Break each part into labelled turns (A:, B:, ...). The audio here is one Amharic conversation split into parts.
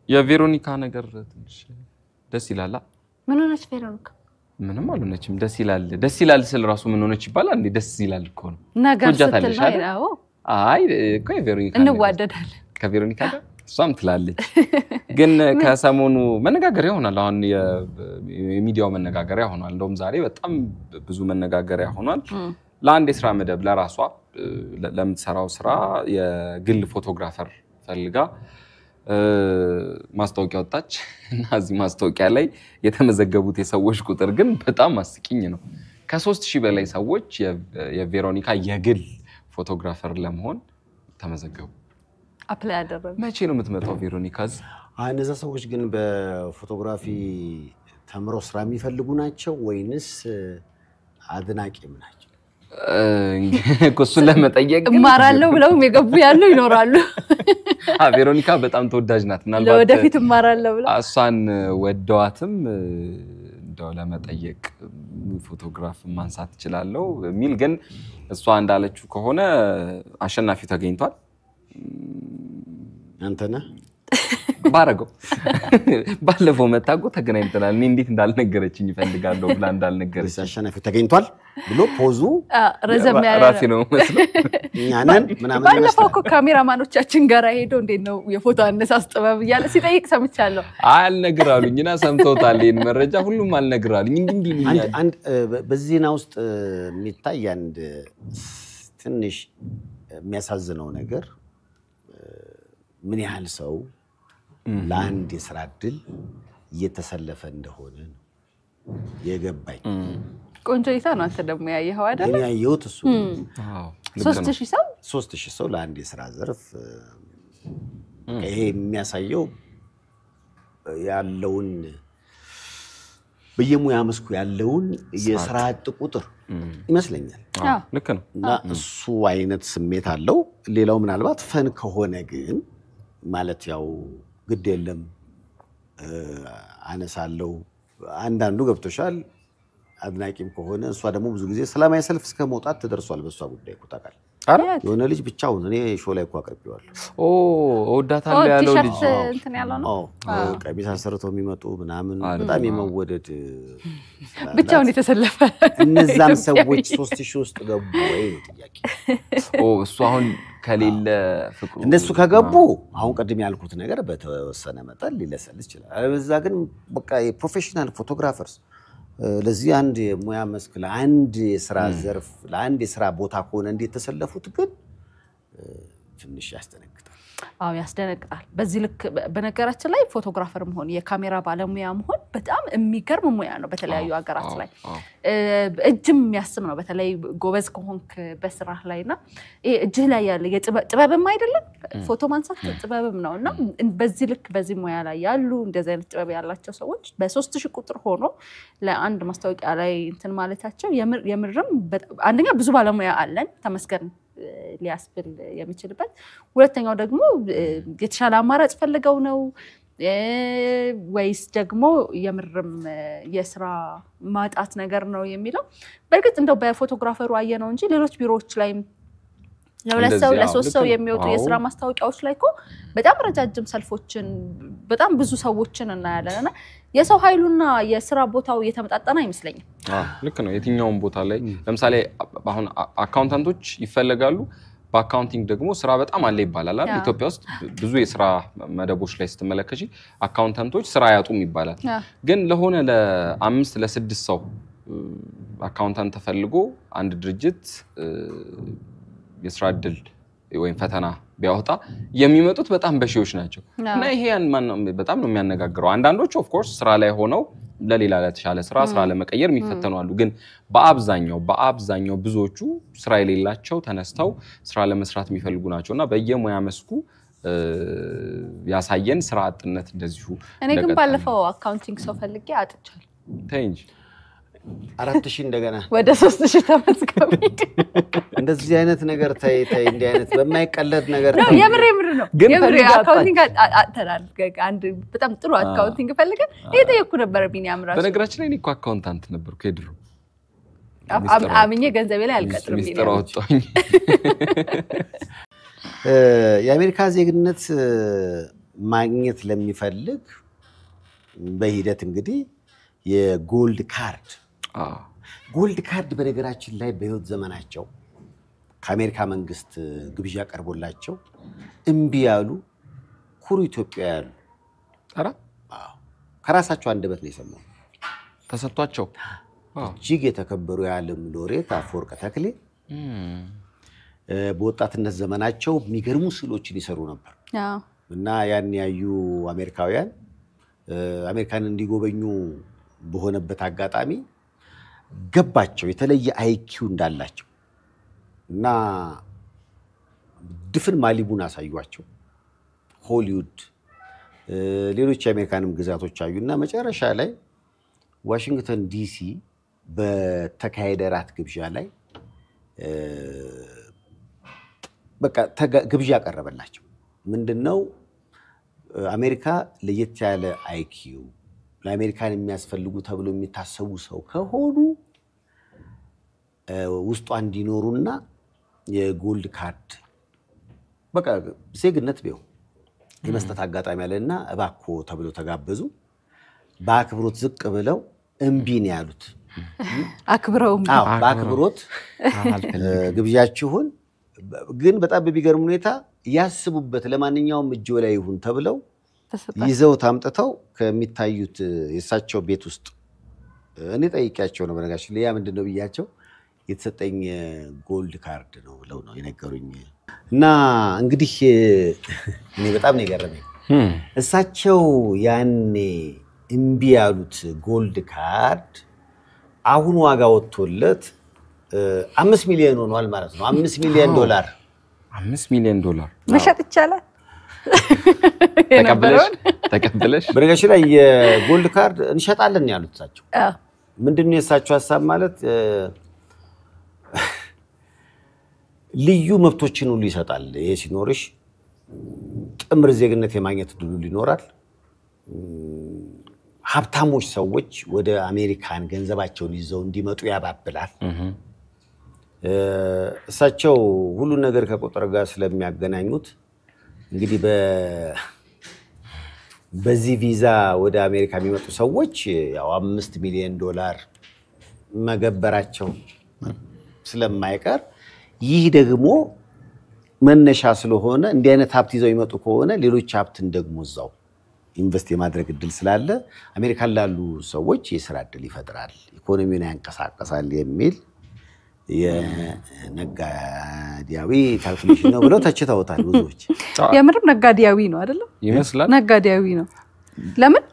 A: የቬሮኒካ ነገር ትንሽ ደስ ይላል
B: ምን ሆነች ቬሮኒካ
A: ምንም አልሆነችም ደስ ይላል ስለ ራሱ ምን ሆነች ይባላል እንዴ ደስ ይላል እኮ ነው
B: ነገር ስትል ነው
A: አይ እኮ የቬሮኒካ
B: እንዋደዳለን
A: ከቬሮኒካ ጋር እሷም ትላለች ግን ከሰሞኑ መነጋገሪያ ሆኗል አሁን የሚዲያው መነጋገሪያ ሆኗል እንደውም ዛሬ በጣም ብዙ መነጋገሪያ ሆኗል ለአንድ የሥራ መደብ ለራሷ ለምትሰራው ስራ የግል ፎቶግራፈር ፈልጋ ማስታወቂያ ወጣች እና እዚህ ማስታወቂያ ላይ የተመዘገቡት የሰዎች ቁጥር ግን በጣም አስቂኝ ነው ከ3000 በላይ ሰዎች የቬሮኒካ የግል ፎቶግራፈር ለመሆን ተመዘገቡ
B: አፕላይ አደረጉ
A: መቼ ነው የምትመጣው ቬሮኒካዝ
C: እነዛ ሰዎች ግን በፎቶግራፊ ተምሮ ስራ የሚፈልጉ ናቸው ወይንስ አድናቂም ናቸው
A: እኮ ለመጠየቅ
B: ማራለው ብለው የገቡ ያሉ ይኖራሉ
A: ቬሮኒካ በጣም ተወዳጅ ናት ምናልባት
B: ለወደፊት ማራለው ብለው
A: እሷን ወደዋትም እንደው ለመጠየቅ ፎቶግራፍ ማንሳት ይችላልው ሚል ግን እሷ እንዳለችው ከሆነ አሸናፊ ተገኝቷል
C: አንተና
A: ባረገው ባለፈው መታጎ ተገናኝተናል እኔ እንዴት እንዳልነገረችኝ ይፈልጋለሁ ብላ እንዳልነገረች
C: አሸናፊ ተገኝቷል ብሎ ፖዙ
A: ረዘም ያለ ራሴ ነው መስሎ
C: እኛንን ምናምን
B: ባለፈው እኮ ካሜራማኖቻችን ጋር ሄዶ እንዴት ነው የፎቶ አነሳስ ጥበብ ይያለ ሲጠይቅ ሰምቻለሁ
A: አልነግራሉኝና ሰምተውታል ይሄን መረጃ ሁሉም አልነግራሉኝ እንዴ
C: አንድ በዚህና ውስጥ የሚታይ አንድ ትንሽ የሚያሳዝነው ነገር ምን ያህል ሰው ለአንድ የሥራ ዕድል እየተሰለፈ እንደሆነ የገባኝ
B: ቆንጆ ይታ ነው አንተ ደግሞ ያየኸው አይደል
C: እኔ ያየሁት እሱ
A: አዎ
C: 3000 ሰው ለአንድ የሥራ ዘርፍ ይሄ የሚያሳየው ያለውን በየሙያ መስኩ ያለውን የሥራ ዕድ ቁጥር ይመስለኛል
A: ልክ ነው
C: እና እሱ አይነት ስሜት አለው ሌላው ምናልባት ፈን ከሆነ ግን ማለት ያው ግድ የለም አነሳለው አንዳንዱ ገብቶሻል አድናቂም ከሆነ እሷ ደግሞ ብዙ ጊዜ ሰላማዊ ሰልፍ እስከ መውጣት ተደርሷል በሷ ጉዳይ ኩታቃል የሆነ ልጅ ብቻውን እኔ ሾው ላይ አቀርብዋለሁ
A: ወዳታለ ያለው ልጅ
B: እንትን ያለው ነው
C: ቀሚስ አሰርተው የሚመጡ ምናምን በጣም የመወደድ
B: ብቻውን የተሰለፈ
C: እነዛም ሰዎች 3000 ውስጥ ገቡ ወይ ጥያቄ
A: እሱ አሁን ከሌለ ፍቅሩ
C: እንደሱ ከገቡ አሁን ቀድም ያልኩት ነገር በተወሰነ መጠን ሊለሰል ይችላል አለበዛ ግን በቃ የፕሮፌሽናል ፎቶግራፈርስ ለዚህ አንድ ሙያ መስክ ለአንድ የሥራ ዘርፍ ለአንድ የሥራ ቦታ ሆነ እንዴት ተሰለፉት ግን ትንሽ ያስተነግጣል
B: አው ያስደነግጣል በዚህ ልክ በነገራችን ላይ ፎቶግራፈር መሆን የካሜራ ባለሙያ መሆን በጣም የሚገርም ሙያ ነው በተለያዩ ሀገራት ላይ እጅም የሚያስም ነው በተለይ ጎበዝ ከሆንክ በስራህ ላይና እጅህ ላይ ያለ የጥበብም አይደለም ፎቶ ማንሳት ጥበብም ነውና በዚህ ልክ በዚህ ሙያ ላይ ያሉ እንደዚህ አይነት ጥበብ ያላቸው ሰዎች በ3000 ቁጥር ሆኖ ለአንድ ማስታወቂያ ላይ እንትን ማለታቸው የምርም አንደኛ ብዙ ባለሙያ አለን ተመስገን ሊያስብል የሚችልበት ሁለተኛው ደግሞ የተሻለ አማራጭ ፈልገው ነው ወይስ ደግሞ የምርም የሥራ ማጣት ነገር ነው የሚለው በርግጥ እንደው በፎቶግራፈሩ አየነው እንጂ ሌሎች ቢሮዎች ላይ ለሶስት ሰው የሚወጡ የሥራ ማስታወቂያዎች ላይ እኮ በጣም ረጃጅም ሰልፎችን በጣም ብዙ ሰዎችን እናያለንና የሰው ኃይሉና የሥራ ቦታው የተመጣጣና አይመስለኝም
A: ልክ ነው የትኛውም ቦታ ላይ ለምሳሌ አሁን አካውንታንቶች ይፈልጋሉ በአካውንቲንግ ደግሞ ስራ በጣም አለ ይባላል አይደል ኢትዮጵያ ውስጥ ብዙ የሥራ መደቦች ላይ ስትመለከቺ አካውንታንቶች ስራ ያጡም ይባላል ግን ለሆነ ለ5 ለ6 ሰው አካውንታንት ተፈልጎ አንድ ድርጅት የሥራ ዕድል ወይም ፈተና ቢያወጣ የሚመጡት በጣም በሺዎች ናቸው እና ይሄን በጣም ነው የሚያነጋግረው አንዳንዶች ኦፍ ኮርስ ስራ ላይ ሆነው ለሌላ ለተሻለ ስራ ለመቀየር የሚፈተኑ አሉ ግን በአብዛኛው ብዙዎቹ ስራ የሌላቸው ተነስተው ስራ ለመስራት የሚፈልጉ ናቸውና በየሙያ መስኩ ያሳየን ስራ አጥነት እንደዚሁ
B: እኔ ግን ባለፈው አካውንቲንግ ሰው ፈልጌ አጥቻለሁ
A: ተንጂ
C: 4000 እንደገና
B: ወደ 3000 ተመስገብ
C: እንደዚህ አይነት ነገር ታይ እንዲህ አይነት በማይቀለድ ነገር
B: የምር ነው የምር አካውንቲንግ አጥተናል አንድ በጣም ጥሩ አካውንቲንግ ፈልገን እየጠየኩ ነበር ቢኒያም ራሱ
A: በነገራችን ላይ እኔ እኮ አካውንታንት ነበርኩ የድሮ
B: አምኜ ገንዘቤ ላይ አልቀጥርም
A: ሚስጥር አወጣኝ
C: የአሜሪካ ዜግነት ማግኘት ለሚፈልግ በሂደት እንግዲህ የጎልድ ካርድ ጎልድ ካርድ በነገራችን ላይ በህይወት ዘመናቸው ከአሜሪካ መንግስት ግብዣ ቀርቦላቸው እምቢ ያሉ ኩሩ ኢትዮጵያውያን አራ ከራሳቸው አንደበት ነው የሰማው
A: ተሰጥቷቸው
C: እጅግ የተከበሩ የዓለም ሎሬት አፈወርቅ ተክሌ በወጣትነት ዘመናቸው የሚገርሙ ስዕሎችን ይሰሩ ነበር እና ያን ያዩ አሜሪካውያን አሜሪካን እንዲጎበኙ በሆነበት አጋጣሚ ገባቸው የተለየ አይኪው እንዳላቸው እና ድፍን ማሊቡን አሳዩአቸው ሆሊውድ ሌሎች የአሜሪካንም ግዛቶች አዩና መጨረሻ ላይ ዋሽንግተን ዲሲ በተካሄደ ራት ግብዣ ላይ በቃ ግብዣ ቀረበላቸው ምንድነው አሜሪካ ለየት ያለ አይኪው ለአሜሪካን የሚያስፈልጉ ተብሎ የሚታሰቡ ሰው ከሆኑ ውስጡ እንዲኖሩና የጎልድ ካርድ በቃ ዜግነት ቢው የመስጠት አጋጣሚ ያለና እባኮ ተብሎ ተጋበዙ በአክብሮት ዝቅ ብለው እምቢ ነው ያሉት
B: አክብረውም
C: በአክብሮት ግብዣችሁን ግን በጣም በሚገርም ሁኔታ ያስቡበት ለማንኛውም እጆ ላይ ይሁን ተብለው ይዘው ታምጥተው ከሚታዩት የሳቸው ቤት ውስጥ እኔ ጠይቂያቸው ነው በነጋሽ ለያ ምንድነው ብያቸው የተሰጠኝ ጎልድ ካርድ ነው ብለው ነው የነገሩኝ እና እንግዲህ እኔ በጣም ነው የገረመኝ እሳቸው ያኔ እምቢ ያሉት ጎልድ ካርድ አሁን ዋጋ ወጥቶለት 5 ሚሊዮን ሆኗል ማለት ነው 5 ሚሊዮን ዶላር
A: 5 ሚሊዮን ዶላር
B: መሸጥ ይቻላል
A: ተቀበለሽ
C: በነገራች ላይ የጎልድ ካርድ እንሸጣለን ያሉት እሳቸው ምንድነው የሳቸው ሐሳብ ማለት ልዩ መብቶችን ሁሉ ይሰጣል ይሄ ሲኖርሽ ጥምር ዜግነት የማግኘት ድሉ ይኖራል ሀብታሞች ሰዎች ወደ አሜሪካን ገንዘባቸውን ይዘው እንዲመጡ ያባብላል እሳቸው ሁሉ ነገር ከቁጥር ጋር ስለሚያገናኙት እንግዲህ በዚህ ቪዛ ወደ አሜሪካ የሚመጡ ሰዎች ያው 5 ሚሊዮን ዶላር መገበራቸው ስለማይቀር ይህ ደግሞ መነሻ ስለሆነ እንዲህ አይነት ሀብት ይዘው ይመጡ ከሆነ ሌሎች ሀብትን ደግሞ እዛው ኢንቨስት የማድረግ እድል ስላለ አሜሪካን ላሉ ሰዎች የሥራ እድል ይፈጥራል ኢኮኖሚውን ያንቀሳቀሳል የሚል የነጋዴያዊ ካልኩሌሽን ነው ብለው ተችተውታል ብዙዎች
B: የምርም ነጋዴያዊ ነው አይደል
A: ይመስላል
B: ነጋዴያዊ ነው ለምን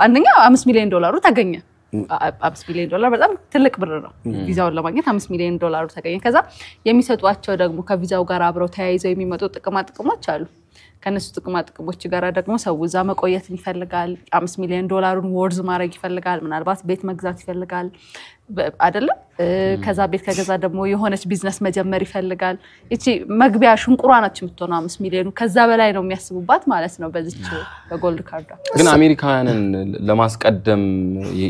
B: አንደኛ 5 ሚሊዮን ዶላሩ ተገኘ 5 ሚሊዮን ዶላር በጣም ትልቅ ብር ነው ቪዛውን ለማግኘት 5 ሚሊዮን ዶላሩ ተገኘ ከዛ የሚሰጧቸው ደግሞ ከቪዛው ጋር አብረው ተያይዘው የሚመጡ ጥቅሞች አሉ ከነሱ ጥቅሞች ጋር ደግሞ ሰው እዛ መቆየት ይፈልጋል 5 ሚሊዮን ዶላሩን ወርዝ ማድረግ ይፈልጋል ምናልባት ቤት መግዛት ይፈልጋል አይደል ከዛ ቤት ከገዛ ደግሞ የሆነች ቢዝነስ መጀመር ይፈልጋል እቺ መግቢያ ሽንቁራ ናች የምትሆነው 5 ሚሊዮኑ ከዛ በላይ ነው የሚያስቡባት ማለት ነው በዚች በጎልድ ካርድ
A: ግን አሜሪካውያንን ለማስቀደም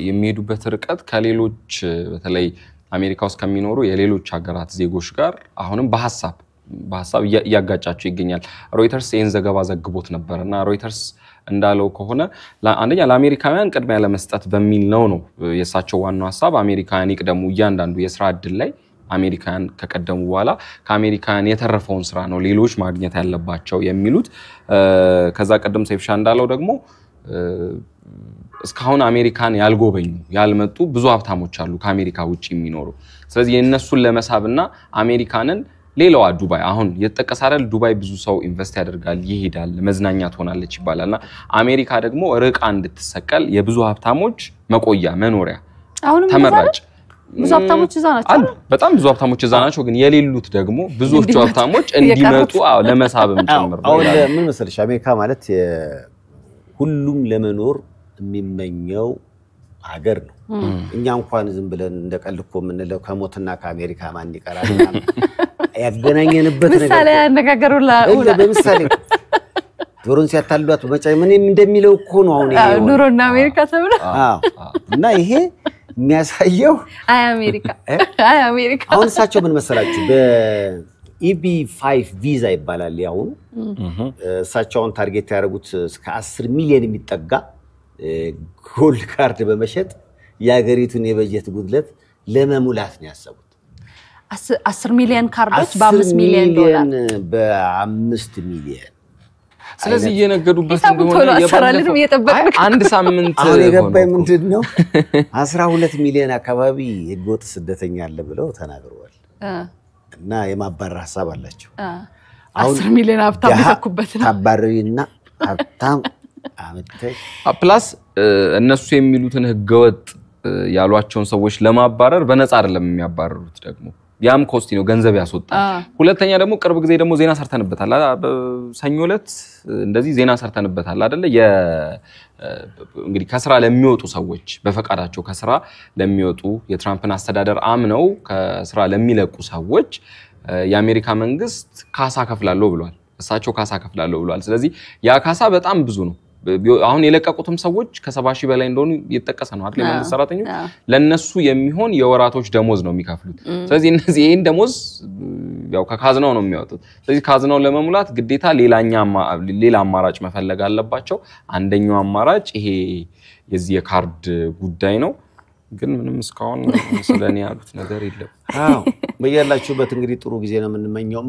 A: የሚሄዱበት ርቀት ከሌሎች በተለይ አሜሪካ ውስጥ ከሚኖሩ የሌሎች ሀገራት ዜጎች ጋር አሁንም በሐሳብ ያጋጫቸው ይገኛል ሮይተርስ ይሄን ዘገባ ዘግቦት ነበርና ሮይተርስ እንዳለው ከሆነ አንደኛ ለአሜሪካውያን ቅድሚያ ለመስጠት በሚል ነው የሳቸው ዋናው ሐሳብ አሜሪካውያን ይቀደሙ እያንዳንዱ የሥራ እድል ላይ አሜሪካውያን ከቀደሙ በኋላ ከአሜሪካውያን የተረፈውን ስራ ነው ሌሎች ማግኘት ያለባቸው የሚሉት ከዛ ቀደም ሰይፍሻ እንዳለው ደግሞ እስካሁን አሜሪካን ያልጎበኙ ያልመጡ ብዙ ሀብታሞች አሉ ከአሜሪካ ውጪ የሚኖሩ ስለዚህ የነሱን ለመሳብና አሜሪካንን ሌላዋ ዱባይ አሁን የተጠቀሳረል ዱባይ ብዙ ሰው ኢንቨስት ያደርጋል ይሄዳል መዝናኛ ትሆናለች ይባላልና አሜሪካ ደግሞ ርቃ እንድትሰቀል የብዙ ሀብታሞች መቆያ መኖሪያ ተመራጭ
B: ብዙ ሀብታሞች እዛ ናቸው
A: በጣም ብዙ ሀብታሞች እዛ ናቸው ግን የሌሉት ደግሞ ብዙዎቹ ሀብታሞች እንዲመጡ ለመሳብም ጭምር ነው
C: አሁን ምን መሰለሽ አሜሪካ ማለት ሁሉም ለመኖር የሚመኘው ሀገር ነው እኛ እንኳን ዝም ብለን እንደቀልኮ ምንለው ከሞትና ከአሜሪካ ማን ይቀራል ያገናኘንበት ነገር
B: ምሳሌ ያነጋገሩላ
C: በምሳሌ ዶሮን ሲያታሏት በመጫይ ምን እንደሚለው እኮ ነው አሁን ይሄ
B: ዶሮና አሜሪካ ተብሎ
C: እና ይሄ የሚያሳየው
B: አይ አሜሪካ
C: አሁን እሳቸው ምን መሰላችሁ EB5 ቪዛ ይባላል ያው እሳቸውን ታርጌት ያደረጉት እስከ 10 ሚሊዮን የሚጠጋ ጎልድ ካርድ በመሸጥ የሀገሪቱን የበጀት ጉድለት ለመሙላት ነው ያሰቡት
B: 10 ሚሊዮን ካርዶች በ5 ሚሊዮን ዶላር
C: በ5 ሚሊዮን
A: ስለዚህ እየነገዱበት እንደሆነ
B: የባለፈው
A: አንድ ሳምንት
C: አሁን የገባኝ ምንድነው 12 ሚሊዮን አካባቢ ህገወጥ ስደተኛ አለ ብለው ተናግረዋል እና የማባረር ሐሳብ አላቸው
B: 10 ሚሊዮን ሀብታም ተኩበት ነው
C: ታባሪና ሀብታም
A: ፕላስ እነሱ የሚሉትን ህገወጥ ያሏቸውን ሰዎች ለማባረር በነፃ አይደለም የሚያባረሩት ደግሞ ያም ኮስቲ ነው ገንዘብ ያስወጣል ሁለተኛ ደግሞ ቅርብ ጊዜ ደግሞ ዜና ሰርተንበታል ሰኞ ዕለት እንደዚህ ዜና ሰርተንበታል አይደለ እንግዲህ ከስራ ለሚወጡ ሰዎች በፈቃዳቸው ከስራ ለሚወጡ የትራምፕን አስተዳደር አምነው ከስራ ለሚለቁ ሰዎች የአሜሪካ መንግስት ካሳ ከፍላለሁ ብሏል እሳቸው ካሳ ከፍላለሁ ብሏል ስለዚህ ያ ካሳ በጣም ብዙ ነው አሁን የለቀቁትም ሰዎች ከ70,000 በላይ እንደሆኑ ይተከሰ ነው አይደል መንግስት ሰራተኞች ለነሱ የሚሆን የወራቶች ደሞዝ ነው የሚከፍሉት ስለዚህ እነዚህ ይሄን ደሞዝ ያው ከካዝናው ነው የሚያወጡት ስለዚህ ካዝናው ለመሙላት ግዴታ ሌላ አማራጭ መፈለግ አለባቸው አንደኛው አማራጭ ይሄ የዚህ የካርድ ጉዳይ ነው ግን ምንም እስካሁን ስለኔ ያሉት ነገር የለም
C: በያላችሁበት እንግዲህ ጥሩ ጊዜ ነው የምንመኘው